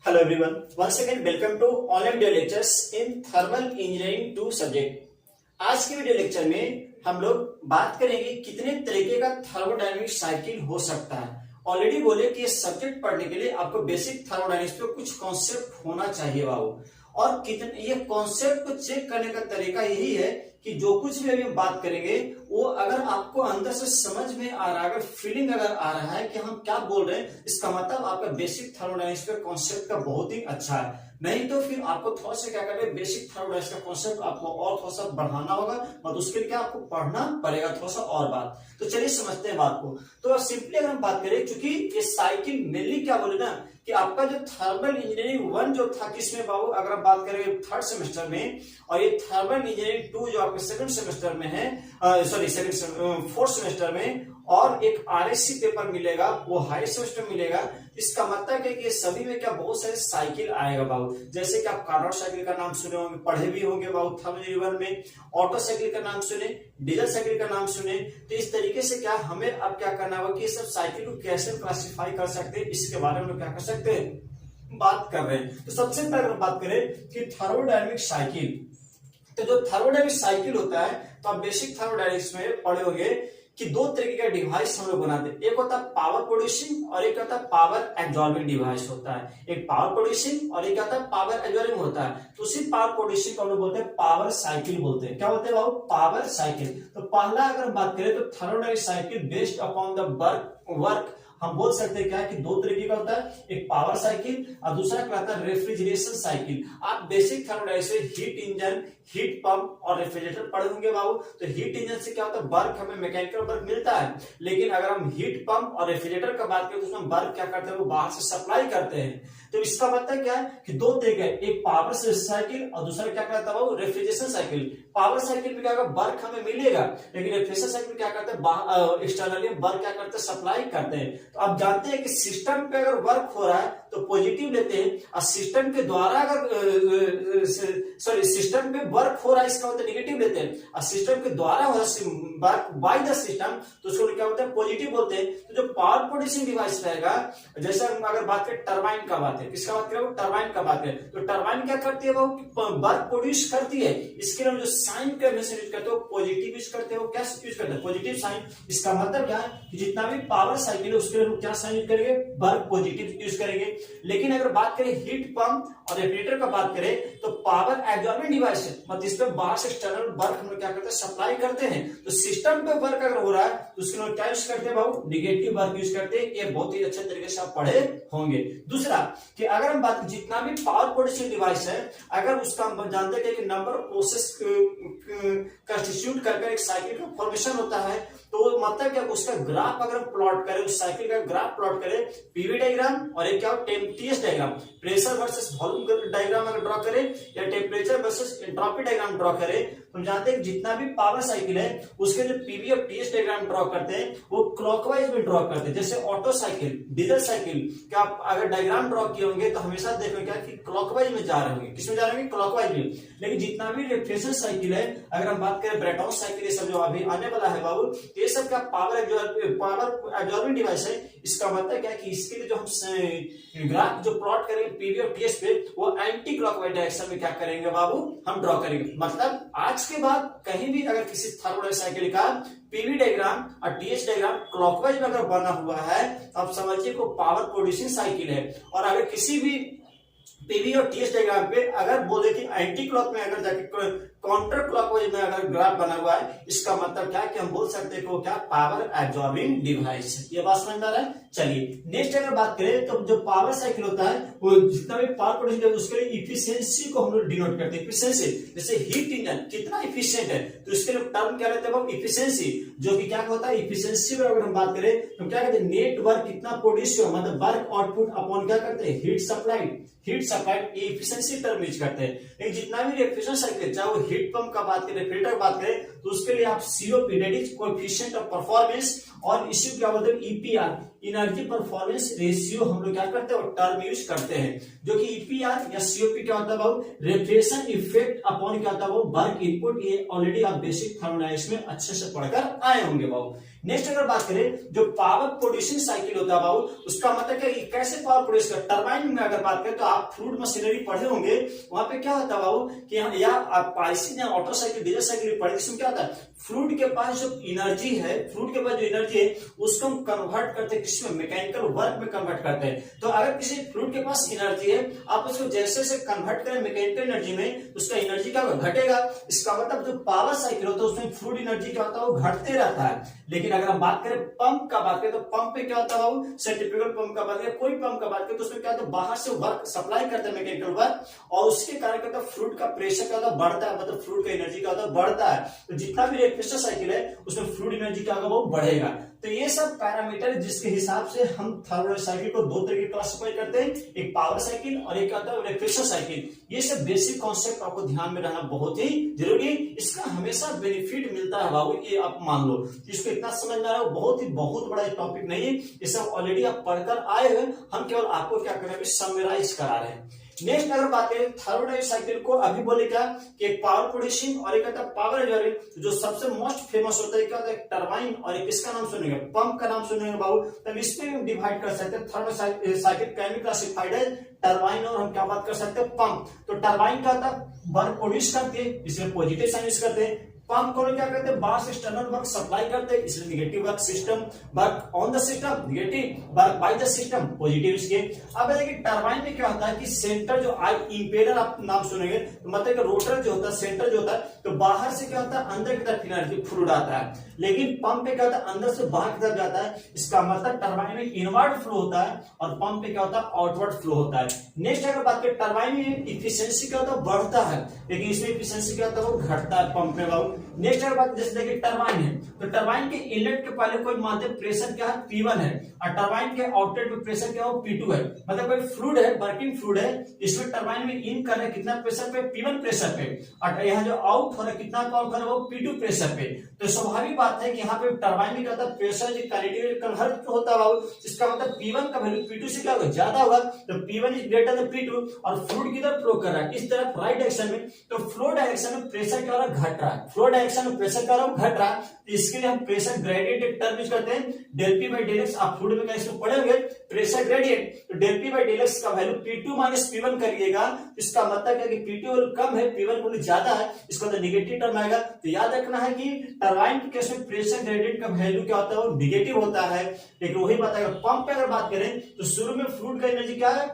Hello everyone. Once again welcome to online video lectures in thermal engineering 2 subject. आज के video lecture में हम लोग बात करेंगे कितने तरीके का थर्मोडायनेमिक साइकिल हो सकता है। ऑलरेडी बोले कि ये सब्जेक्ट पढ़ने के लिए आपको बेसिक थर्मोडायनेमिक्स पे कुछ कॉन्सेप्ट होना चाहिए बाबू। और कितने ये कॉन्सेप्ट को चेक करने का तरीका यही है कि जो कुछ भी अभी हम बात करेंगे वो अगर आपको अंदर से समझ में आ रहा है, अगर फीलिंग अगर आ रहा है कि हम क्या बोल रहे हैं, इसका मतलब आपका बेसिक थर्मोडायनेमिक्स का कॉन्सेप्ट का बहुत ही अच्छा है। नहीं तो फिर आपको थोड़ा सा क्या करना है, बेसिक थर्मोडायनेमिक्स का कॉन्सेप्ट आपको और थोड़ा सा बढ़ाना होगा और उसके लिए क्या आपको पढ़ना पड़ेगा थोड़ा सा और बात। तो चलिए समझते हैं बात को। तो सिंपली अगर हम बात करें, क्योंकि ये साइकिल मेनली क्या बोले ना कि आपका जो थर्मल इंजीनियरिंग 1 जो था किसमें बाबू, अगर आप बात करेंगे थर्ड सेमेस्टर में, और ये थर्मल इंजीनियरिंग 2 जो आपके सेकंड सेमेस्टर में है, फोर्थ सेमेस्टर में, और एक आरएससी पेपर मिलेगा वो हायर सेमेस्टर मिलेगा। इसका मतलब है कि ये सभी में क्या बहुत सारे साइकिल आएगा बाबू। जैसे कि आप कार्नोट साइकिल का नाम सुने होंगे, पढ़े भी होंगे बाबू थर्मल में। ऑटो साइकिल का नाम सुने, डीजल साइकिल का नाम सुने। तो इस तरीके से क्या हमें अब क्या करना होगा कि ये सब साइकिल को कैसे क्लासिफाई कर सकते हैं, इसके बारे में क्या कर सकते हैं, बात कर रहे हैं। तो सबसे पहले अगर बात करें कि थर्मोडायनेमिक साइकिल, तो जो थर्मोडायनेमिक साइकिल होता है तो आप बेसिक थर्मोडायनेमिक्स में पढ़े होंगे कि दो तरीके का डिवाइस हम लोग बनाते हैं। एक होता है पावर प्रोड्यूसिंग और एक होता है पावर एब्जॉर्बिंग डिवाइस होता है। एक पावर प्रोड्यूसिंग और एक होता है पावर एब्जॉर्बिंग होता है। तो उसी पावर प्रोड्यूसिंग को हम लोग बोलते हैं पावर साइकिल बोलते हैं। क्या बोलते हैं बाबू, पावर साइकिल। तो पहला अगर हम बात करें तो thermodynamic cycle based upon the work हम बोल सकते हैं क्या कि दो तरीके का होता है, एक पावर साइकिल और दूसरा क्या होता है रेफ्रिजरेशन साइकिल। आप बेसिक थर्मोडायनेमिक्स से हीट इंजन, हीट पंप और रेफ्रिजरेटर पढ़े होंगे बाबू। तो हीट इंजन से क्या होता है, वर्क हमें मैकेनिकल वर्क मिलता है, लेकिन अगर हम हीट पंप और रेफ्रिजरेटर का बात करें तो उसमें वर्क क्या करते हैं, वो बाहर से सप्लाई करते हैं। तो इसका मतलब क्या है कि दो तरीके, एक पावर साइकिल और दूसरा क्या कहता है बाबू रेफ्रिजरेशन साइकिल। पावर साइकिल में क्या होगा, वर्क हमें मिलेगा, लेकिन रेफ्रिजरेशन साइकिल में क्या करते हैं, एक्सटर्नली वर्क क्या करते हैं, सप्लाई करते हैं। तो आप जानते हैं कि सिस्टम पे अगर वर्क हो रहा है तो पॉजिटिव लेते हैं, और सिस्टम के द्वारा अगर सिस्टम पे वर्क हो रहा है इसका मतलब निगेटिव लेते हैं, और सिस्टम के द्वारा हो रहा वर्क बाय द सिस्टम तो उसको क्या होता है, पॉजिटिव बोलते हैं। तो जो पावर प्रोड्यूसिंग डिवाइस रहेगा, जैसे हम अगर बात करें टरबाइन का बात है, किसका बात करें, टरबाइन का बात है। तो टरबाइन क्या करती है वो, वर्क प्रोड्यूस करती है। इसके लिए हम जो साइन का हमेशा यूज करते हो, पॉजिटिव यूज करते हो, क्या यूज करते हैं, पॉजिटिव साइन। इसका मतलब क्या है कि जितना भी पावर साइकिल है उसके लिए हम क्या साइन यूज करेंगे, वर्क पॉजिटिव यूज करेंगे। लेकिन अगर बात करें हीट पंप और रेफ्रिजरेटर का बात करें तो पावर एब्जॉर्बिंग डिवाइस है, मतलब इस पे बाहर से एक्सटर्नल वर्क हम लोग क्या करते हैं, सप्लाई करते हैं। तो सिस्टम पे वर्क अगर हो रहा है तो उसके लिए क्या यूज करते हैं बाबू, निगेटिव वर्क यूज करते हैं। ये बहुत ही अच्छे तरीके से आप पढ़े होंगे। दूसरा कि अगर हम बात जितना भी पावर प्रोड्यूसिंग डिवाइस है, अगर उसका हम जानते हैं कि नंबर ऑफ प्रोसेस कंस्टिट्यूट करके एक साइकिल का फॉर्मेशन होता है, तो मतलब क्या उसका ग्राफ अगर हम प्लॉट करें, उस साइकिल का ग्राफ प्लॉट करें, पीवी डायग्राम और एक क्या TS diagram, pressure versus volume diagram अगर ड्रॉ करें या temperature versus entropy diagram draw करें, हम जानते हैं कि जितना भी पावर साइकिल है उसके जो पीवी और टीएस डायग्राम ड्रॉ करते हैं वो क्लॉकवाइज में ड्रॉ करते हैं। जैसे ऑटो साइकिल, डीजल साइकिल क्या आप अगर डायग्राम ड्रॉ किए होंगे तो हमेशा देखोगे क्या कि क्लॉकवाइज में जा रहे होंगे, किसमें जा रहे होंगे, क्लॉकवाइज में। लेकिन जितना भी रेफ्रिजरेशन साइकिल है, अगर हम बात करें ब्रेटॉन साइकिल, ये सब जो अभी आने वाला है बाबू, ये सब क्या पावर एब्जॉर्बिंग डिवाइस है। इसका मतलब क्या है कि इसके लिए जो हम ग्राफ जो प्लॉट करेंगे पीवी और टीएस पे, वो एंटी क्लॉकवाइज डायरेक्शन में क्या करेंगे बाबू, हम ड्रॉ करेंगे। मतलब आज के बाद कहीं भी अगर किसी थर्मोडायनेमिक साइकिल का पीवी डायग्राम और टीएस डायग्राम क्लॉकवाइज में अगर बना हुआ है तो आप समझिए को पावर प्रोड्यूसिंग साइकिल है। और अगर किसी भी पीवी और टीएस डायग्राम पे अगर बोले कि एंटी क्लॉक में अगर जाके काउंटर क्लॉकवाइज में अगर ग्राफ बना हुआ है, इसका मतलब क्या कि हम बोल सकते हैं को क्या पावर एब्जॉर्बिंग डिवाइस है। ये बात समझ में आ रहा है। चलिए नेक्स्ट अगर बात करें तो जो पावर साइकिल होता है वो जितना भी पावर प्रोड्यूस है उसके लिए इफिशियंसी को हम लोग डिनोट करते हैं। इफिशियंसी जैसे हीट इंजन कितना इफिशियंट है तो इसके लिए टर्म क्या रहता है इफिशियंसी, जो कि क्या होता है इफिशियंसी में अगर हम बात करें तो क्या कहते हैं नेट वर्क कितना प्रोड्यूस हुआ, मतलब वर्क आउटपुट अपॉन क्या करते हैं हीट सप्लाइड ये इफिशियंसी टर्म यूज करते हैं। लेकिन जितना भी रेफ्रिजरेशन साइकिल चाहे वो हीट पंप का बात करें, रेफ्रिजरेटर बात करें, तो उसके लिए आप COP that is coefficient of performance और इश्यू क्या बोलते हैं ईपीआर एनर्जी परफॉर्मेंस रेशियो हम लोग क्या करते हैं वो टर्म यूज करते हैं। जो कि ईपीआर या सीओपी क्या होता है बाबू, रेफ्रिजरेशन इफेक्ट अपॉन क्या होता है वो वर्क इनपुट। ये ऑलरेडी आप बेसिक थर्मोडायनेमिक्स में अच्छे से पढ़कर आए होंगे बाबू। नेक्स्ट अगर बात करें जो पावर प्रोड्यूसिंग साइकिल होता है बाबू, उसका मतलब क्या, कैसे पावर प्रोड्यूस कर, टरबाइन में अगर बात करें तो आप फ्लूइड मशीनरी पढ़े होंगे, वहां पे क्या होता है बाबू कि या आप आईसी या ऑटो साइकिल डीजल साइकिल पढ़े, इसमें क्या होता है फ्लूइड के पास जो एनर्जी है, फ्लूइड के पास जो एनर्जी है उसको हम कन्वर्ट करते हैं किसमें, मैकेनिकल वर्क में कन्वर्ट करते हैं। तो अगर किसी फ्लूइड के पास एनर्जी है, आप उसको जैसे से कन्वर्ट करें मैकेनिकल एनर्जी में, उसका एनर्जी क्या घटेगा। इसका मतलब जो पावर साइकिल होता है उसमें फ्लूइड एनर्जी क्या होता है वो घटते रहता है। लेकिन अगर हम बात करें पंप का बात करें तो पंप पे क्या होता है बाबू, सेंट्रीफ्यूगल पंप का बात करें, कोई पंप का बात करें तो उसमें क्या होता है बाहर से वर्क सप्लाई करता है मैकेनिकल वर्क, और उसके कारण क्या होता है फ्लूइड का प्रेशर क्या होता है बढ़ता है, मतलब फ्लूइड का एनर्जी क्या होता है बढ़ता है। तो जितना भी रेफ्रिजरेटर साइकिल है उसमें फ्लूइड एनर्जी क्या होगा वो बढ़ेगा। तो ये सब पैरामीटर जिसके हिसाब से हम थर्मल साइकिल को दो तरीके क्लासिफाई करते हैं, एक पावर साइकिल और एक आता है रेफ्रिजरेटर साइकिल। ये सब बेसिक कॉन्सेप्ट आपको ध्यान में रहना बहुत ही जरूरी है, इसका हमेशा बेनिफिट मिलता है बाबू, ये आप मान लो। इसको इतना समझ में आ रहा है, बहुत बड़ा टॉपिक नहीं है, ये सब ऑलरेडी आप पढ़कर आए हुए, हम केवल आपको क्या कर रहे हैं समराइज करा रहे हैं। नेक्स्ट अगर बात करें थर्मोडायनेमिक साइकिल को, अभी बोले क्या कि एक पावर प्रोड्यूसिंग और एक आता है पावर एब्जॉर्बिंग। जो सबसे मोस्ट फेमस होता है क्या होता है टरबाइन, और एक इसका नाम सुनेंगे पंप का नाम सुनेंगे बाबू, तब इसमें हम डिवाइड कर सकते हैं थर्मोडायनेमिक साइकिल केमिकल क्लासिफाइड है टरबाइन, और हम क्या बात कर सकते हैं पंप। तो टरबाइन क्या होता है वर्क प्रोड्यूस करती है, इसमें पॉजिटिव साइन यूज करते हैं। पंप को क्या करते हैं बाहर से एक्सटर्नल वर्क सप्लाई करते हैं, इसलिए negative work system, work on the system negative, work by the system positive इसके। अब देखिए टरबाइन में क्या होता है कि सेंटर जो इंपेलर आप नाम सुनेंगे, तो मतलब कि रोटर जो होता है सेंटर जो होता है, तो बाहर से क्या होता है अंदर की तरफ एनर्जी फ्लूइड आता है, लेकिन पंप पे क्या होता है अंदर से बाहर की तरफ जाता है। इसका मतलब टरबाइन में इनवर्ड फ्लो होता है और पंप पे क्या होता है आउटवर्ड फ्लो होता है। नेक्स्ट अगर बात करें टरबाइन में इफिशियंसी क्या होता है बढ़ता है, लेकिन इसमें इफिशियंसी क्या होता है वो घटता है पंप में बाबू। नेक्स्ट अगर बात जैसे देखिए टरबाइन है, तो टरबाइन के इनलेट के पहले कोई माध्यम प्रेशर क्या है P1 है, और टरबाइन के आउटलेट में प्रेशर क्या हो P2 है। मतलब कोई फ्लूइड है, वर्किंग फ्लूइड है, इसमें टरबाइन में इन कर रहे कितना प्रेशर पे P1 प्रेशर पे, और यहाँ जो आउट हो रहा है कितना आउट कर रहा है वो P2 प्रेशर पे। तो स्वाभाविक बात है कि यहाँ पे टरबाइन में क्या होता है प्रेशर जो काइनेटिक कन्वर्ट होता है बाबू, इसका मतलब P1 का वैल्यू P2 से क्या होगा ज्यादा होगा, तो P1 is greater than P2, और फ्लूइड किधर फ्लो कर रहा है इस तरफ राइट डायरेक्शन में, तो फ्लो डायरेक्शन में प्रेशर क्या हो रहा है घट रहा है, फ्लो डायरेक्शन में प्रेशर क्या हो रहा है घट रहा है। तो इसके लिए हम प्रेशर ग्रेडियंट एक टर्म यूज करते हैं del P by del X. आप फ्लूइड में इसको पढ़े होंगे प्रेशर ग्रेडियंट, तो del P by del X का वैल्यू P2 माइनस P1 करिएगा, इसका मतलब है कि P2 वैल्यू कम है P1 वैल्यू ज्यादा है, इसका तो नेगेटिव टर्म आएगा। तो याद रखना है कि टरबाइन के केस में प्रेशर ग्रेडियंट का वैल्यू क्या होता है वो नेगेटिव होता है। लेकिन वही बात है पंप पे अगर बात करें तो शुरू में फ्लूइड का एनर्जी क्या है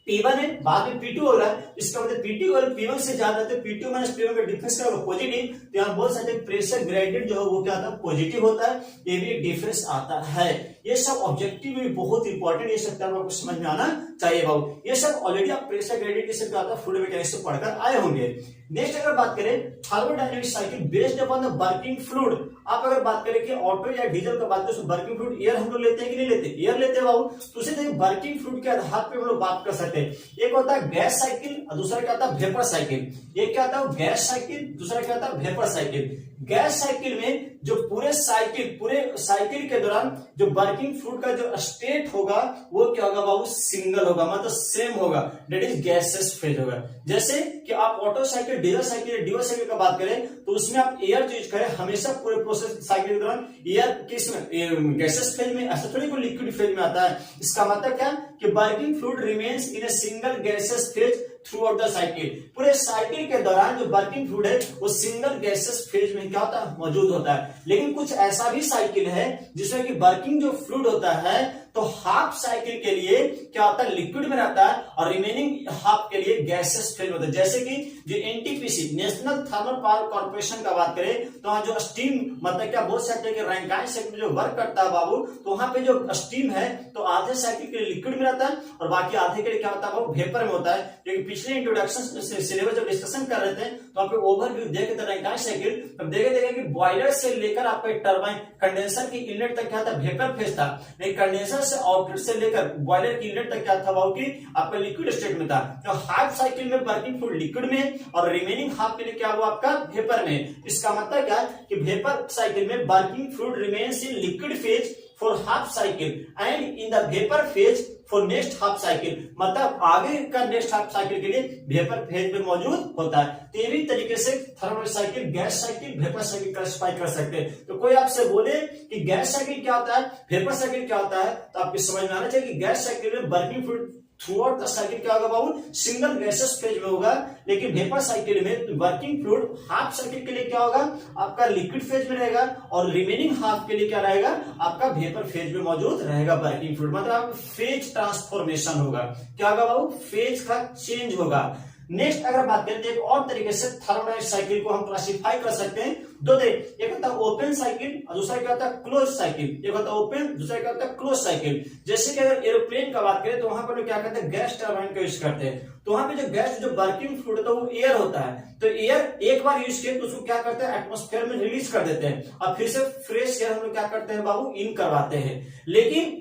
P1 है, बाद में P2 हो रहा है, इसका मतलब P2 और P1 से ज्यादा है, तो P2 माइनस P1 का डिफरेंस क्या होगा पॉजिटिव। तो यहाँ बोल सकते हैं प्रेशर ग्रेडियंट जो है वो क्या आता है पॉजिटिव होता है, ये भी एक डिफरेंस आता है। ये सब ऑब्जेक्टिव भी बहुत इंपॉर्टेंट, ये सब टर्म आपको समझ में आना चाहिए बाबू। ये सब ऑलरेडी आप प्रेशर ग्रेडियंट ये सब क्या होता है फ्लूइड मैकेनिक्स से पढ़कर आए होंगे। नेक्स्ट अगर बात करें thermodynamic cycle based upon the working fluid. आप अगर बात करें कि ऑटो या डीजल का बात करें तो वर्किंग फ्लूइड एयर हम लोग लेते हैं कि नहीं लेते, एयर लेते हैं बाबू। तो उसे देखिए वर्किंग फ्लूइड के आधार पे हम लोग बात कर सकते हैं, एक होता है गैस साइकिल और दूसरा क्या होता है वेपर साइकिल। एक क्या होता है गैस साइकिल, दूसरा क्या होता है वेपर साइकिल। गैस साइकिल में जो पूरे साइकिल के दौरान जो वर्किंग फ्लूइड का जो स्टेट होगा वो क्या होगा बाबू सिंगल होगा, मतलब सेम होगा, दैट इज गैसेस फेज होगा। जैसे कि आप auto cycle diesel cycle diesel cycle का बात करें तो उसमें आप एयर यूज करें हमेशा पूरे प्रोसेस साइकिल के दौरान एयर किस में गैसेस फेज में, ऐसा थोड़ी कोई लिक्विड फेज में आता है। इसका मतलब क्या कि working fluid remains in a single gases phase through out the cycle. पूरे साइकिल के दौरान जो वर्किंग फ्लूइड है वो सिंगल गैसेस फेज में क्या होता है मौजूद होता है। लेकिन कुछ ऐसा भी साइकिल है जिसमें कि वर्किंग जो फ्लूइड होता है तो हाफ साइकिल के लिए क्या होता है लिक्विड में रहता है और रिमेनिंग हाफ के लिए गैसेस फेज में होता है। जैसे कि जो NTPC national thermal power corporation का बात करें तो वहां जो स्टीम मतलब क्या बोल सकते हैं कि रैंकाइन साइकिल में जो वर्क करता है बाबू, तो वहां पे जो स्टीम है तो आधे साइकिल के लिए लिक्विड में रहता है और बाकी आधे के लिए क्या होता है वो वेपर में होता है। लेकिन पिछले इंट्रोडक्शन सिलेबस जब डिस्कशन कर रहे थे तो आपको ओवरव्यू देखे थे रैंकाइन साइकिल, तब देखे कि बॉयलर से लेकर आपका टरबाइन कंडेंसर की इनलेट तक क्या था वेपर फेज था, नहीं कंडेंसर से आउटलेट से लेकर बॉयलर की इनलेट तक क्या था बाबू की आपका लिक्विड स्टेट में था। तो हाफ साइकिल में वर्किंग फ्लूइड लिक्विड में और रिमेनिंग हाफ के लिए क्या हुआ आपका वेपर में। इसका मतलब क्या कि वेपर साइकिल में working fluid remains in liquid phase for half cycle and in the vapour phase for next half cycle, मतलब आगे का नेक्स्ट हाफ साइकिल के लिए वेपर फेज में मौजूद होता है। तो ये भी तरीके से thermal cycle, gas cycle, vapour cycle classify कर सकते हैं। तो कोई आपसे बोले कि गैस साइकिल क्या होता है, वेपर साइकिल क्या होता है, तो आपको समझ में आना चाहिए कि गैस साइकिल में working fluid through out the cycle क्या होगा बाबू, सिंगल गैसेस फेज में होगा। लेकिन वेपर साइकिल में वर्किंग फ्लूइड हाफ साइकिल के लिए क्या होगा, आपका लिक्विड फेज में रहेगा और रिमेनिंग हाफ के लिए क्या रहेगा, आपका वेपर फेज में मौजूद रहेगा वर्किंग फ्लूइड। मतलब फेज ट्रांसफॉर्मेशन होगा। क्या होगा बाबू, फेज का चेंज होगा। नेक्स्ट अगर बात करें तो एक और तरीके से थर्मोडायनेमिक साइकिल को हम क्लासिफाई कर सकते हैं दो तरीके, एक होता है ओपन साइकिल और दूसरा क्या होता है क्लोज साइकिल। एक होता है ओपन, दूसरा क्या होता है क्लोज साइकिल। जैसे कि अगर एरोप्लेन का बात करें तो वहां पर लोग क्या करते हैं, गैस टरबाइन का यूज करते हैं। तो वहां पे जो गैस, जो वर्किंग फ्लूइड होता है वो एयर होता है। तो एयर एक बार यूज किए तो उसको क्या करते हैं, एटमॉस्फेयर में रिलीज कर देते हैं और फिर से फ्रेश एयर हम लोग क्या करते हैं बाबू, इन करवाते हैं। लेकिन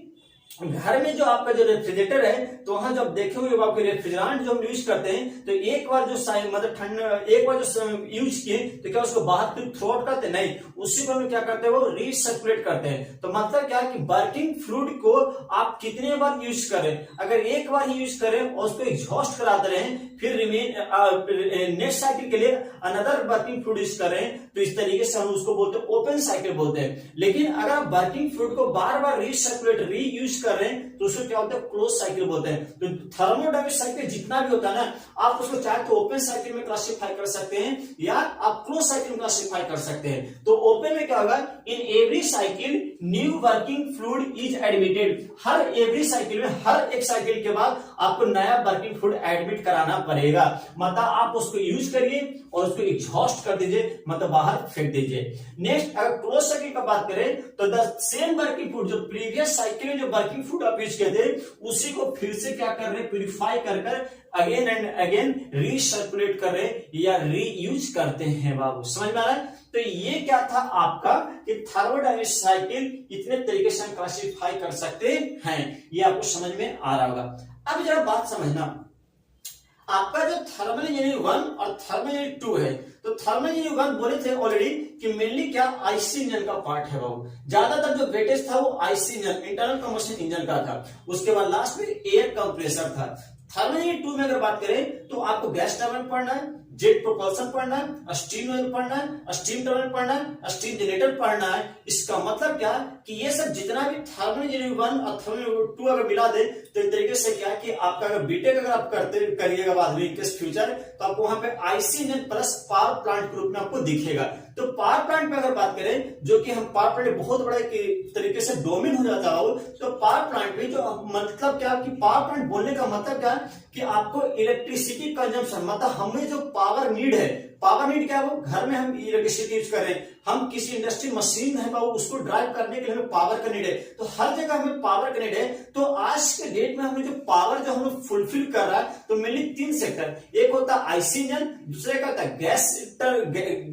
घर में जो आपका जो रेफ्रिजरेटर है, तो वहां जब देखे हुए आपके रेफ्रिजरेंट जो हम यूज करते हैं, तो एक बार जो मतलब ठंडा एक बार जो यूज किए तो क्या उसको बाहर फिर थ्रो आउट करते नहीं, उसी को हम क्या करते हैं, वो रीसर्कुलेट करते हैं। तो मतलब क्या है कि वर्किंग फ्लूइड को आप कितने बार यूज करें, अगर एक बार ही यूज करें और उसको एग्जॉस्ट कराते रहें, फिर नेक्स्ट साइकिल के लिए अनदर वर्किंग फ्लूइड यूज करें, तो इस तरीके से हम उसको बोलते हैं ओपन साइकिल बोलते हैं। लेकिन अगर आप वर्किंग फ्लूइड को बार बार रीसर्कुलेट, री यूज कर रहे हैं, तो उसको क्या होता है, क्लोज साइकिल बोलते हैं। तो थर्मोडायनेमिक साइकिल जितना भी होता है ना, आप उसको चाहे तो ओपन साइकिल में क्लासिफाई कर सकते हैं या आप क्लोज साइकिल में क्लासिफाई कर सकते हैं। तो ओपन में क्या होगा, in every cycle new working fluid is admitted. Her every cycle में, हर एक साइकिल के बाद आपको नया वर्किंग फ्लूइड एडमिट कराना पड़ेगा। मतलब आप उसको यूज करिए और उसको एग्जॉस्ट कर दीजिए, मतलब बाहर फेंक दीजिए। नेक्स्ट अगर क्लोज साइकिल का बात करें तो द सेम वर्किंग फ्लूइड, जो प्रीवियस साइकिल में जो वर्किंग फ्लूइड आप यूज किए थे, उसी को फिर से क्या कर रहे हैं, प्यूरिफाई कर अगेन एंड अगेन रीसर्कुलेट कर रहे या रीयूज करते हैं। बाबू समझ में आ रहा है? तो ये क्या था आपका कि थर्मोडायनेमिक साइकिल इतने तरीके से हम क्लासिफाई कर सकते हैं। ये आपको समझ में आ रहा होगा। अब जरा बात समझना, आपका जो थर्मल इंजीनियरिंग 1 और थर्मल इंजीनियरिंग 2 है, तो थर्मल इंजीनियरिंग 1 बोले थे ऑलरेडी कि मेनली क्या आईसी इंजन का पार्ट है बाबू। ज्यादातर जो वेटेज था वो IC engine, internal combustion engine का था। उसके बाद लास्ट में एयर कंप्रेसर था। थर्मल इंजीनियरिंग 2 में अगर बात करें तो आपको गैस टरबाइन पढ़ना है, जेट प्रोपल्सन पढ़ना है, स्टीम ऑयल पढ़ना है, स्टीम टरबाइन पढ़ना है, स्टीम जनरेटर पढ़ना है। इसका मतलब क्या कि ये सब जितना भी थर्मल इंजीनियरिंग 1 और थर्मल इंजीनियरिंग 2 अगर मिला दे तो एक तरीके से क्या कि आपका अगर बीटेक अगर आप करिएगा बाद में फ्यूचर, तो आपको वहां पे IC engine plus power plant के रूप में आपको दिखेगा। तो पावर प्लांट में अगर बात करें, जो कि हम पावर प्लांट बहुत बड़े तरीके से डोमेन हो जाता हो, तो पावर प्लांट में जो मतलब क्या कि पावर प्लांट बोलने का मतलब क्या कि आपको इलेक्ट्रिसिटी कंजम्पशन, मतलब हमें जो पावर नीड है, पावर नीड क्या है, वो घर में हम इलेक्ट्रिसिटी यूज कर रहे हैं, हम किसी इंडस्ट्री मशीन है बाबू, उसको ड्राइव करने के लिए हमें पावर का नीड है। तो हर जगह हमें पावर का नीड है। तो आज के डेट में हमें जो पावर जो हम फुलफिल कर रहा है, तो मेनली 3 सेक्टर, एक होता है आईसी इंजन, दूसरा क्या होता है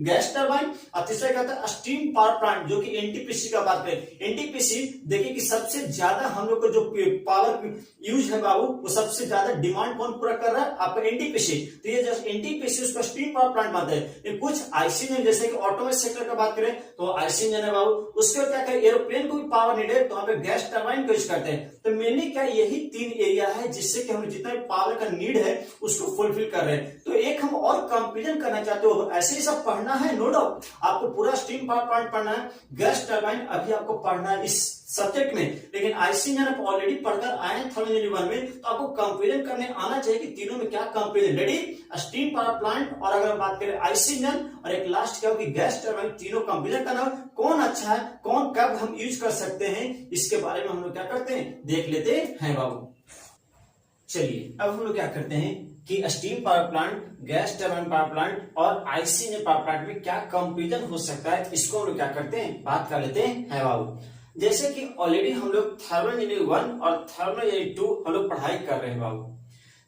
गैस टरबाइन, और तीसरा क्या होता है स्टीम पावर प्लांट, जो कि एनटीपीसी का बात करें। एनटीपीसी देखिए कि सबसे ज्यादा हम लोग को जो पावर यूज है बाबू, वो सबसे ज्यादा डिमांड कौन पूरा कर रहा है, आपका एनटीपीसी। तो ये जस्ट एनटीपीसी उसका स्टीम पावर प्लांट मानते हैं। कुछ आईसी इंजन जैसे कि ऑटोमोबाइल सेक्टर का बात करें तो आईसी इंजन है बाबू। उसके बाद क्या करें, एरोप्लेन को भी पावर नीड है, तो वहां पे गैस टरबाइन को यूज करते हैं। तो मेनली क्या यही 3 एरिया है जिससे कि हमें जितना भी पावर का नीड है उसको फुलफिल कर रहे हैं। तो एक हम और कंपेरिजन करना चाहते हो, ऐसे ही सब पढ़ना है नो डाउट, आपको पूरा स्टीम पावर प्लांट पढ़ना है, गैस टरबाइन अभी आपको पढ़ना है इस सब्जेक्ट में। लेकिन आईसी इंजन आप ऑलरेडी पढ़कर आए हैं थर्मल इंजीनियरिंग 1 में, तो आपको कंपेरिजन करने आना चाहिए कि तीनों में क्या comparison. Ready, steam power plant और अगर हम बात करें आईसी इंजन और एक लास्ट क्या होगी गैस टरबाइन, तीनों कंपेरिजन करना, कौन अच्छा है, कौन कब हम यूज कर सकते हैं, इसके बारे में हम लोग क्या करते हैं, देख लेते हैं बाबू। चलिए अब हम लोग क्या करते हैं कि steam power plant, gas turbine power plant और आईसी इंजन पावर प्लांट में क्या कंपेरिजन हो सकता है, इसको हम लोग क्या करते हैं, बात कर लेते हैं बाबू। जैसे कि ऑलरेडी हम लोग थर्मल इंजीनियरिंग 1 और थर्मल इंजीनियरिंग 2 हम लोग पढ़ाई कर रहे हैं बाबू।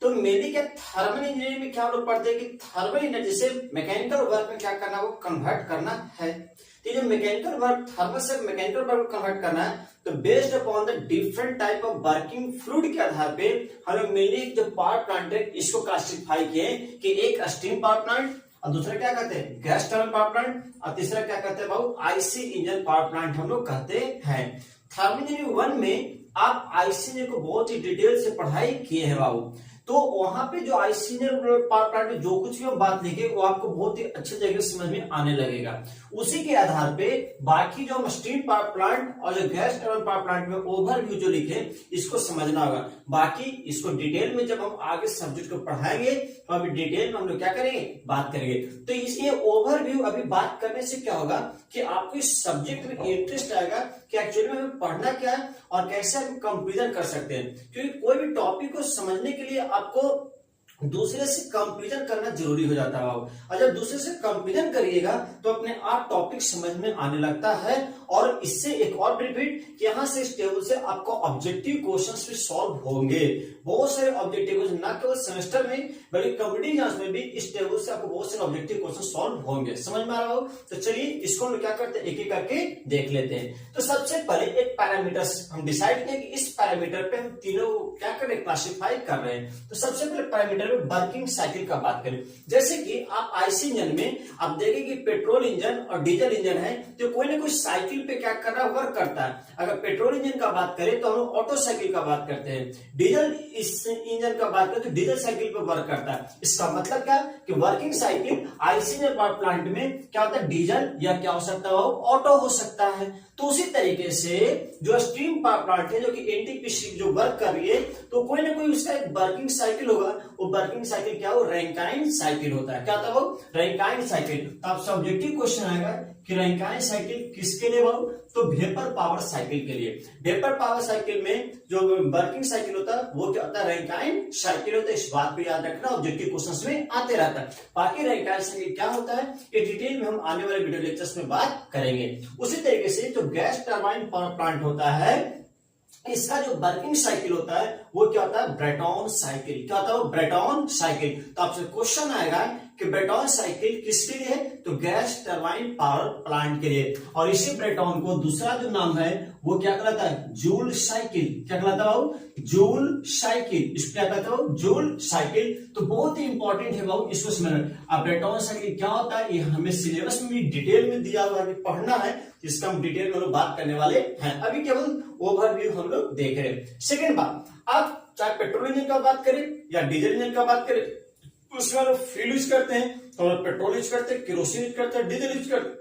तो मेरी क्या थर्मल इंजीनियरिंग में क्या हम लोग पढ़ते हैं कि थर्मल इंजीनियरिंग जैसे मैकेनिकल वर्क में क्या करना, वो कन्वर्ट करना है। तो जो मैकेनिकल वर्क, थर्मल से मैकेनिकल वर्क कन्वर्ट करना है, तो based upon the different type of working fluid के आधार पे हम लोग मेनली जो पावर प्लांट है इसको क्लासिफाई किए कि एक स्टीम पावर प्लांट और दूसरा क्या कहते हैं गैस टरबाइन पावर प्लांट और तीसरा क्या कहते हैं बाबू आईसी इंजन पावर प्लांट हम लोग कहते हैं। थर्मोडायनेमिक्स 1 में आप आईसी इंजन को बहुत ही डिटेल से पढ़ाई किए हैं बाबू। तो वहां पे जो आईसी इंजन पावर प्लांट में जो कुछ भी हम बात लिखे वो आपको बहुत ही अच्छे तरीके से समझ में आने लगेगा। उसी के आधार पे बाकी जो हम स्टीम पावर प्लांट और जो गैस टरबाइन पावर प्लांट में ओवरव्यू जो लिखे इसको समझना होगा। बाकी इसको डिटेल में जब हम आगे सब्जेक्ट को पढ़ाएंगे तो अभी डिटेल में हम लोग क्या करेंगे, बात करेंगे। तो इसलिए ओवरव्यू अभी बात करने से क्या होगा कि आपको इस सब्जेक्ट में इंटरेस्ट आएगा कि एक्चुअली में हमें पढ़ना क्या है और कैसे हम कंपेरिजन कर सकते हैं। क्योंकि कोई भी टॉपिक को समझने के लिए आपको दूसरे से कंपेरिजन करना जरूरी हो जाता है। और जब दूसरे से कंपेरिजन करिएगा तो अपने आप टॉपिक समझ में आने लगता है। और इससे एक और बेनिफिट कि यहाँ से इस टेबल से आपको ऑब्जेक्टिव क्वेश्चंस भी सॉल्व होंगे। बहुत सारे ऑब्जेक्टिव क्वेश्चन ना केवल सेमेस्टर में बल्कि कॉम्पिटिटिव एग्जाम्स में भी इस टेबल से आपको बहुत सारे ऑब्जेक्टिव क्वेश्चन सॉल्व होंगे। समझ में आ रहा हो? तो चलिए इसको हम क्या करते हैं, एक एक करके देख लेते हैं। तो सबसे पहले एक पैरामीटर्स हम डिसाइड किए कि इस पैरामीटर पे हम तीनों क्या कर रहे हैं, क्लासिफाई कर रहे हैं। तो सबसे पहले पैरामीटर वर्किंग साइकिल का बात करें। जैसे कि आप आईसी इंजन में आप देखें कि पेट्रोल इंजन और डीजल इंजन है तो कोई ना कोई साइकिल पे क्या कर रहा है, वर्क करता है। अगर पेट्रोल इंजन का बात करें तो हम ऑटो साइकिल का बात करते हैं, डीजल इस इंजन का बात करें तो डीजल साइकिल पे वर्क करता है। इसका मतलब क्या कि working cycle IC engine power plant में क्या होता है, डीजल या क्या हो सकता है, ऑटो हो सकता है। तो उसी तरीके से जो स्टीम पावर प्लांट है जो कि एनटीपीसी जो वर्क कर रही है तो कोई ना कोई उसका एक वर्किंग साइकिल होगा। वो वर्किंग साइकिल क्या हो, रैंकाइन साइकिल होता है। क्या था वो, रैंकाइन साइकिल। तो आपसे ऑब्जेक्टिव क्वेश्चन आएगा कि रैंकाइन साइकिल किसके लिए बाबू, तो वेपर पावर साइकिल के लिए। वेपर पावर साइकिल में जो वर्किंग साइकिल होता है वो क्या होता है, रैंकाइन साइकिल होता है। इस बात को याद रखना, ऑब्जेक्टिव क्वेश्चंस में आते रहता है। बाकी रैंकाइन साइकिल क्या होता है ये डिटेल में हम आने वाले वीडियो लेक्चर्स में बात करेंगे। उसी तरीके से जो गैस टरबाइन पावर प्लांट होता है इसका जो वर्किंग साइकिल होता है वो क्या होता है, ब्रेटॉन साइकिल। क्या होता है वो, ब्रेटॉन साइकिल। तो आपसे क्वेश्चन आएगा कि ब्रेटॉन साइकिल किसके लिए है, तो गैस टरबाइन पावर प्लांट के लिए। और इसी ब्रेटॉन को दूसरा जो नाम है वो क्या कहलाता है, जूल साइकिल। क्या कहलाता है, जूल साइकिल। इसको क्या कहता है, जूल साइकिल। तो बहुत ही इंपॉर्टेंट है बाबू, इसको समझना। अब ब्रेटॉन साइकिल क्या होता है ये हमें सिलेबस में भी डिटेल में दिया हुआ है, पढ़ना है, इसका हम डिटेल में बात करने वाले हैं। अभी केवल ओवरव्यू हम लोग देख रहे हैं। सेकेंड बात, आप चाहे पेट्रोल इंजन का बात करें या डीजल इंजन का बात करें उसमें लोग फ्यूल यूज करते हैं, तो पेट्रोल यूज करते हैं, केरोसिन यूज करते हैं, डीजल यूज करते हैं।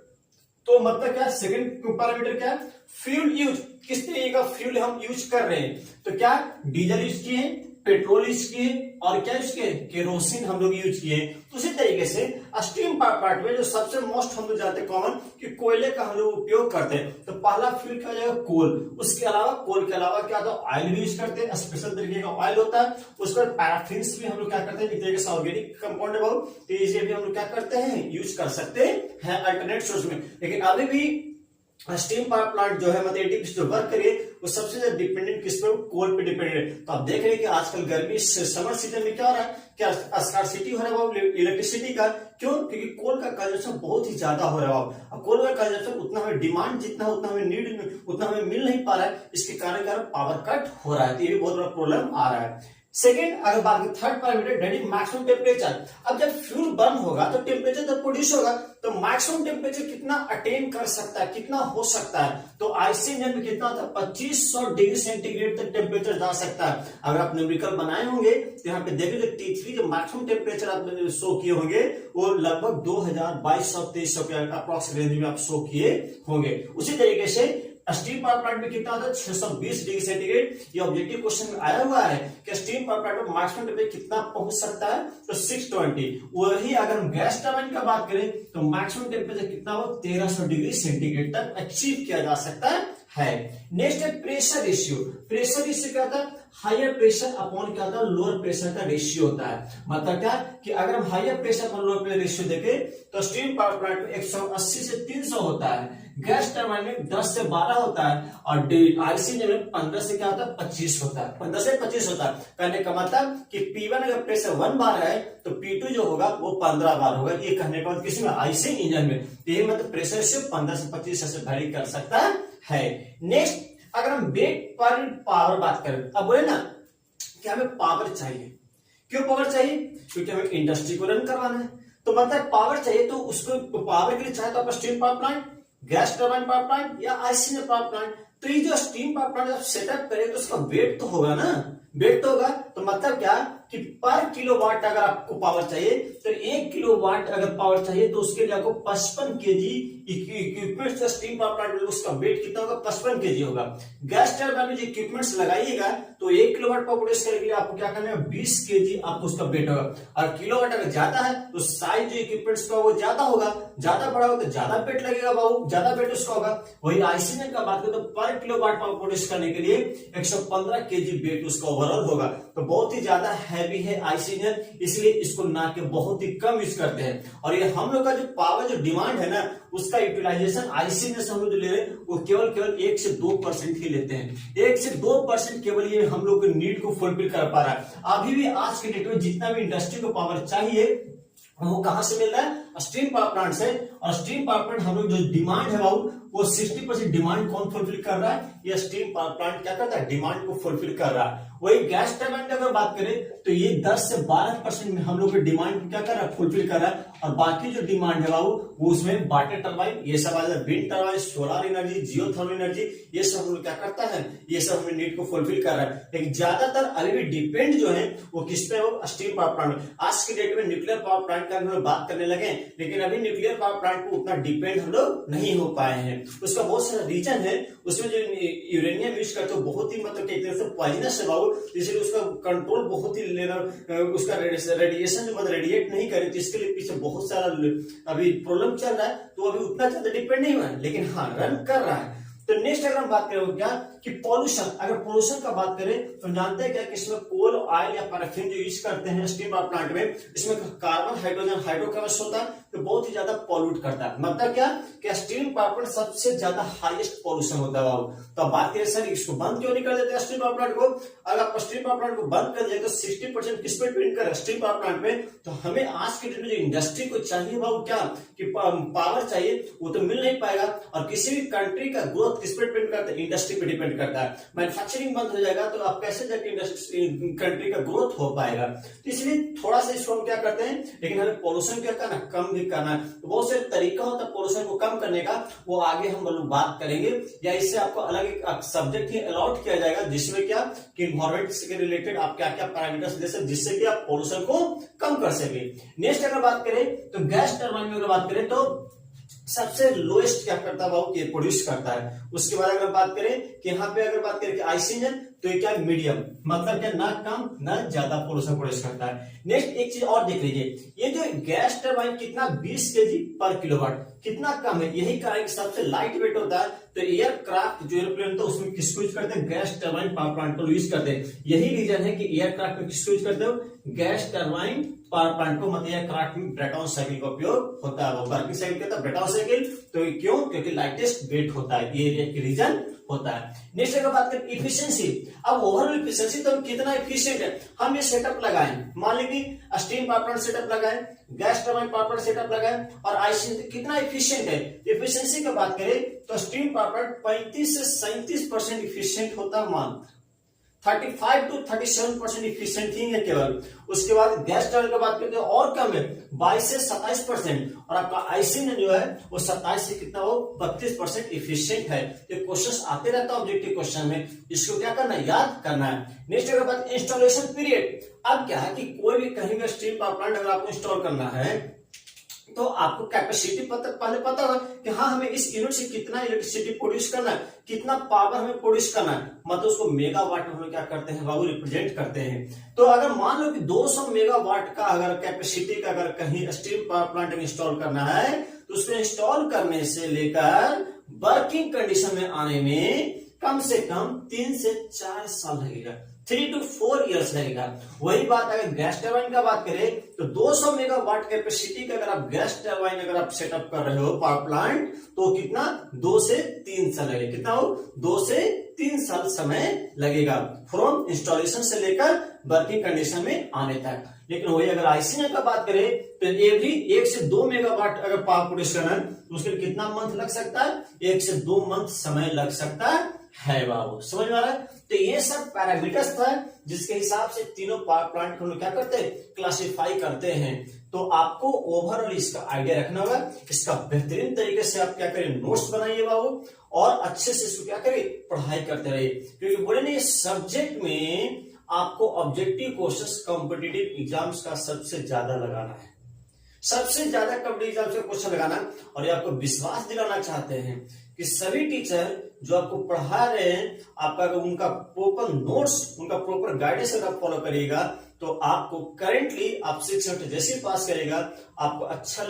तो मतलब क्या, सेकंड पैरामीटर क्या है, फ्यूल यूज। किस तरीके का फ्यूल हम यूज कर रहे हैं, तो क्या डीजल यूज किए, पेट्रोल यूज किए और क्या यूज किए, केरोसिन हम लोग यूज किए। तो उसी तरीके से स्टीम पावर प्लांट में जो सबसे मोस्ट हम लोग जानते हैं कॉमन कि कोयले का हम लोग उपयोग करते हैं। तो पहला फ्यूल क्या हो जाएगा, कोल। उसके अलावा कोल के अलावा क्या होता है, ऑयल भी यूज करते हैं, स्पेशल तरीके का ऑयल होता है। उसके बाद पैराफिन्स भी हम लोग क्या करते हैं, एक तरीके से ऑर्गेनिक कंपाउंड है बहुत, तो इसे भी हम लोग क्या करते हैं, यूज कर सकते हैं अल्टरनेट सोर्स में। लेकिन अभी भी स्टीम पावर प्लांट जो है मतलब एनटीपीसी जो वर्क करिए वो सबसे ज्यादा डिपेंडेंट किस पे, कोल पे डिपेंडेंट है। तो आप देख रहे हैं कि आजकल गर्मी समर सीजन में क्या हो रहा है, क्या स्कार्सिटी हो रहा है इलेक्ट्रिसिटी का। क्यों, क्योंकि कोल का कंजप्शन बहुत ही ज्यादा हो रहा है। अब कोल का कंजप्शन उतना हमें डिमांड जितना उतना हमें नीड उतना हमें मिल नहीं पा रहा है, इसके कारण पावर कट हो रहा है। तो ये भी बहुत बड़ा प्रॉब्लम आ रहा है। सेकेंड, अगर बात करें third parameter that is maximum temperature. अब जब फ्यूल बर्न होगा तो टेम्परेचर जब प्रोड्यूस होगा तो मैक्सिमम टेम्परेचर कितना अटेन कर सकता है, कितना हो सकता है। तो आईसी इंजन में कितना होता है, 2500 डिग्री सेंटीग्रेड तक टेम्परेचर जा सकता है। अगर आप न्यूमेरिकल बनाए होंगे तो यहाँ पे देखिए T3 जो मैक्सिमम टेम्परेचर आपने शो किए होंगे वो लगभग 2200-2300 के अप्रॉक्स रेंज में आप शो किए होंगे। उसी तरीके से स्टीम पावर प्लांट में कितना होता है, 620 डिग्री सेंटीग्रेड। ये ऑब्जेक्टिव क्वेश्चन में आया हुआ है कि स्टीम पावर प्लांट में मैक्सिमम टेम्परेचर कितना पहुंच सकता है, तो 620। वही अगर हम गैस टरबाइन का बात करें तो मैक्सिमम टेम्परेचर कितना हो, 1300 डिग्री सेंटीग्रेड तक अचीव किया जा सकता है। नेक्स्ट है प्रेशर रेशियो। प्रेशर रेशियो क्या होता है, हायर प्रेशर अपॉन क्या होता है, लोअर प्रेशर का रेशियो होता है। मतलब क्या कि अगर हम higher pressure upon lower pressure ratio देखें तो स्टीम पावर प्लांट में 180 से 300 होता है, गैस टरबाइन में 10 से 12 होता है और आईसी इंजन में 15 से क्या होता है, 25 होता है, 15 से 25 होता है। कहने का मतलब कि P1 अगर प्रेशर 1 बार है तो P2 जो होगा वो 15 बार होगा। ये कहने का मतलब किसी में, आईसी इंजन में। तो ये मतलब प्रेशर से 15 से 25 से वैरी कर सकता है। नेक्स्ट, अगर हम वेट पर पावर बात करें, अब बोले ना कि हमें पावर चाहिए। क्यों पावर चाहिए, क्योंकि हमें इंडस्ट्री को रन करवाना है। तो मतलब पावर चाहिए, तो उसको पावर के लिए चाहे तो आप steam power plant, gas turbine power plant या आईसी पावर प्लांट। तो तो ये जो स्टीम पावर प्लांट जब सेटअप करें तो उसका वेट तो होगा ना, वेट तो होगा। तो मतलब क्या कि पर किलोवाट अगर आपको पावर चाहिए तो 1 किलोवाट अगर पावर चाहिए तो उसके लिए आपको 55 KG equipment steam power plant में उसका वेट कितना होगा, 55 केजी होगा। गैस टरबाइन में जो इक्विपमेंट्स लगाइएगा तो 1 किलोवाट पावर प्रोड्यूस करने के लिए आपको क्या करना है, 20 केजी आपको उसका वेट होगा। और किलोवाट अगर ज्यादा है तो साइज जो इक्विपमेंट्स का वो ज्यादा होगा, ज्यादा बड़ा होगा तो ज्यादा वेट लगेगा बाबू, ज्यादा वेट उसका होगा। वही आईसीजन का बात करें तो पर किलोवाट पावर प्रोड्यूस करने के लिए 115 केजी वेट उसका ओवरऑल होगा। तो बहुत ही ज्यादा हैवी है आईसीजन, इसलिए इसको ना के बहुत ही कम यूज करते हैं। और ये हम लोग का जो पावर जो डिमांड है ना उसका यूटिलाइजेशन आईसीजन से हम लोग जो ले रहे हैं वो केवल 1 से 2% ही लेते हैं। 1 से 2% केवल ये हम लोग के नीड को फुलफिल कर पा रहा है। अभी भी आज के डेट में जितना भी इंडस्ट्री को पावर चाहिए वो कहां से मिल रहा है, स्टीम पावर प्लांट से। और स्टीम पावर प्लांट हम लोग जो डिमांड है वो 60% डिमांड कौन फुलफिल कर रहा है, ये स्टीम पावर प्लांट क्या करता है, डिमांड को फुलफिल कर रहा है। वही गैस टरबाइन की अगर बात करें तो ये 10 से 12% में हम लोग की डिमांड क्या कर रहा है, फुलफिल कर रहा है। और बाकी जो डिमांड है वो उसमें वाटर टरबाइन, ये सब wind turbine, solar energy, geothermal energy, ये सब हम लोग क्या करता है, ये सब हमें नीड को फुलफिल कर रहा है। लेकिन ज्यादातर अभी भी डिपेंड जो है वो किस पे हो, स्टीम पावर प्लांट। आज के डेट में न्यूक्लियर पावर प्लांट का हम लोग बात करने लगे, लेकिन अभी न्यूक्लियर पावर प्लांट को उतना डिपेंड हम लोग नहीं हो पाए हैं। उसका बहुत सारा रीजन है, उसमें जो यूरेनियम यूज करते हो बहुत ही मतलब एक तरह से पॉइजनस है बाबू, इसलिए उसका कंट्रोल बहुत ही लेना, उसका रेडिएशन जो रेडिएट नहीं करे, तो इसके लिए पीछे बहुत सारा अभी प्रॉब्लम चल रहा है। तो अभी उतना ज्यादा डिपेंड नहीं हुआ है, लेकिन हाँ रन कर रहा है। तो नेक्स्ट अगर हम बात करें क्या कि पॉल्यूशन, अगर पॉल्यूशन का बात करें तो जानते हैं क्या कि इसमें कोल, ऑयल या पैराफिन जो यूज करते हैं स्टीम पावर प्लांट में, इसमें कार्बन, हाइड्रोजन, हाइड्रोकार्बन होता है तो बहुत ही ज्यादा पॉल्यूट करता है। मतलब क्या कि स्टीम पावर प्लांट सबसे ज्यादा हाईएस्ट पॉल्यूशन होता है। तो अब बात करें सर इसको बंद क्यों नहीं कर देते स्टीम पावर प्लांट को। अगर आप स्टीम पावर प्लांट को बंद कर दिया तो 60% किस पे डिपेंड कर स्टीम पावर प्लांट में। तो हमें आज के डेट में जो इंडस्ट्री को चाहिए वो क्या कि पावर चाहिए, वो तो मिल नहीं पाएगा। और किसी भी कंट्री का ग्रोथ किस पे डिपेंड करता है, इंडस्ट्री पे डिपेंड करता है। मैन्युफैक्चरिंग बंद हो जाएगा तो आप कैसे जाके इंडस्ट्री कंट्री का ग्रोथ हो पाएगा। तो इसलिए थोड़ा सा इसको हम क्या करते हैं, लेकिन हमें पॉल्यूशन क्या करना, कम भी करना है। तो बहुत से तरीका होता है पॉल्यूशन को कम करने का, वो आगे हम लोग बात करेंगे, या इससे आपको अलग एक सब्जेक्ट ही अलॉट किया जाएगा जिसमें क्या कि इन्वायरमेंट से रिलेटेड आप क्या क्या पैरामीटर्स दे सकते जिससे कि आप पॉल्यूशन को कम कर सके। नेक्स्ट अगर बात करें तो गैस टरबाइन में अगर बात करें तो सबसे लोएस्ट क्या करता है वो, ये प्रोड्यूस करता है। उसके बाद अगर बात करें कि यहाँ पे अगर बात करें कि आईसीजन तो ये क्या मीडियम, मतलब क्या ना कम ना ज्यादा पोल्यूशन प्रोड्यूस करता है। नेक्स्ट एक चीज और देख लीजिए, ये जो गैस टरबाइन कितना 20 केजी पर किलोवाट कितना कम है, यही कारण सबसे लाइट वेट होता है। तो एयरक्राफ्ट जो एयरप्लेन था उसमें किसको यूज करते हैं, गैस टरबाइन पावर प्लांट को यूज करते हैं। यही रीजन है कि एयरक्राफ्ट में किसको यूज करते हो, गैस टरबाइन पावर प्लांट को, मतलब एयरक्राफ्ट में ब्रेटॉन साइकिल का उपयोग होता है। वो वर्किंग साइकिल कहता है ब्रेटॉन साइकिल, तो क्यों, क्योंकि लाइटेस्ट वेट होता है, ये एक रीजन होता है। नेक्स्ट अगर बात करें इफिशियंसी, अब ओवरऑल इफिशियंसी तो हम कितना इफिशिएंट है, हम ये सेटअप लगाएं, मान लीजिए कि स्टीम पावर प्लांट सेटअप लगाएं, gas turbine power plant setup लगाएं और आईसीजन कितना इफिशिएंट है। इफिशिएंसी की बात करें तो स्टीम पावर प्लांट 35 से 37% इफिशिएंट होता है, मान 35 to 37% इफिशिएंट ही है केवल। उसके बाद गैस टरबाइन की बात करते हैं और कम है 22 से 27%, और आपका आईसीजन जो है वो 27 से कितना हो 32% इफिशिएंट है। तो क्वेश्चन आते रहता है ऑब्जेक्टिव क्वेश्चन में, इसको क्या करना है, याद करना है। नेक्स्ट अगर बात इंस्टॉलेशन पीरियड, अब क्या है कि कोई भी कहीं का स्टीम पावर प्लांट अगर आपको इंस्टॉल करना है तो आपको कैपेसिटी पहले पता होगा कि हाँ हमें इस यूनिट से कितना इलेक्ट्रिसिटी प्रोड्यूस करना है, कितना पावर हमें प्रोड्यूस करना है, मतलब उसको मेगावाट में क्या करते हैं बाबू, रिप्रेजेंट करते हैं। तो अगर मान लो कि 200 मेगावाट का अगर कैपेसिटी का अगर कहीं स्टीम पावर प्लांट में इंस्टॉल करना है तो उसको इंस्टॉल करने से लेकर वर्किंग कंडीशन में आने में कम से कम 3 से 4 साल लगेगा, 3 to 4 years लगेगा। वही बात अगर गैस टरबाइन का बात करें तो 200 मेगावाट कैपेसिटी का अगर आप गैस टरबाइन अगर आप सेटअप कर रहे हो पावर प्लांट तो कितना 2 से 3 साल लगेगा, कितना हो 2 से 3 साल समय लगेगा फ्रॉम इंस्टॉलेशन से लेकर वर्किंग कंडीशन में आने तक। लेकिन वही अगर आईसीजन का बात करें तो एवरी 1 से 2 मेगावाट अगर पावर प्रोड्यूस करना है तो उसके लिए कितना मंथ लग सकता है, 1 से 2 मंथ समय लग सकता है बाबू। समझ में आ रहा है? तो ये सब पैरामीटर्स था जिसके हिसाब से तीनों पावर प्लांट को हम लोग क्या करते हैं, क्लासिफाई करते हैं। तो आपको ओवरऑल इसका आइडिया रखना होगा। इसका बेहतरीन तरीके से आप क्या करें, नोट्स बनाइए बाबू, और अच्छे से इसको क्या करें, पढ़ाई करते रहिए। क्योंकि बोले नहीं, सब्जेक्ट में आपको ऑब्जेक्टिव क्वेश्चंस कॉम्पिटिटिव एग्जाम्स का सबसे ज्यादा लगाना है, सबसे ज्यादा कॉम्पिटिटिव एग्जाम से क्वेश्चन लगाना। और ये आपको विश्वास दिलाना चाहते हैं कि सभी टीचर जो आपको पढ़ा रहे हैं, आपका उनका प्रॉपर नोट्स, उनका प्रॉपर गाइडेंस अगर आप फॉलो करिएगा तो आपको करेंटली आप 600 जैसे पास करेगा, आपको अच्छा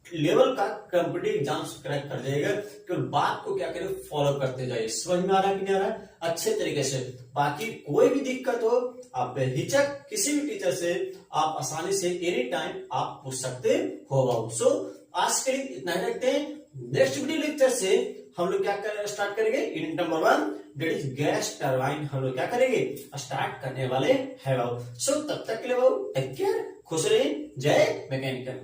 लेवल का कॉम्पिटिटिव एग्जाम्स क्रैक कर जाएगा। केवल बात को क्या करें, फॉलो करते जाइए। समझ में आ रहा है कि नहीं आ रहा है, अच्छे तरीके से। बाकी कोई भी दिक्कत हो, आप बेहिचक किसी भी टीचर से आप आसानी से एनी टाइम आप पूछ सकते हो। सो आज के लिए इतना ही रखते हैं। नेक्स्ट वीडियो लेक्चर से हम लोग क्या स्टार्ट करेंगे, unit number 1 that is gas turbine हम लोग क्या करेंगे, स्टार्ट करने वाले हैं। सो तब तक के लिए टेक केयर, खुश रहिए। जय मैकेनिकल।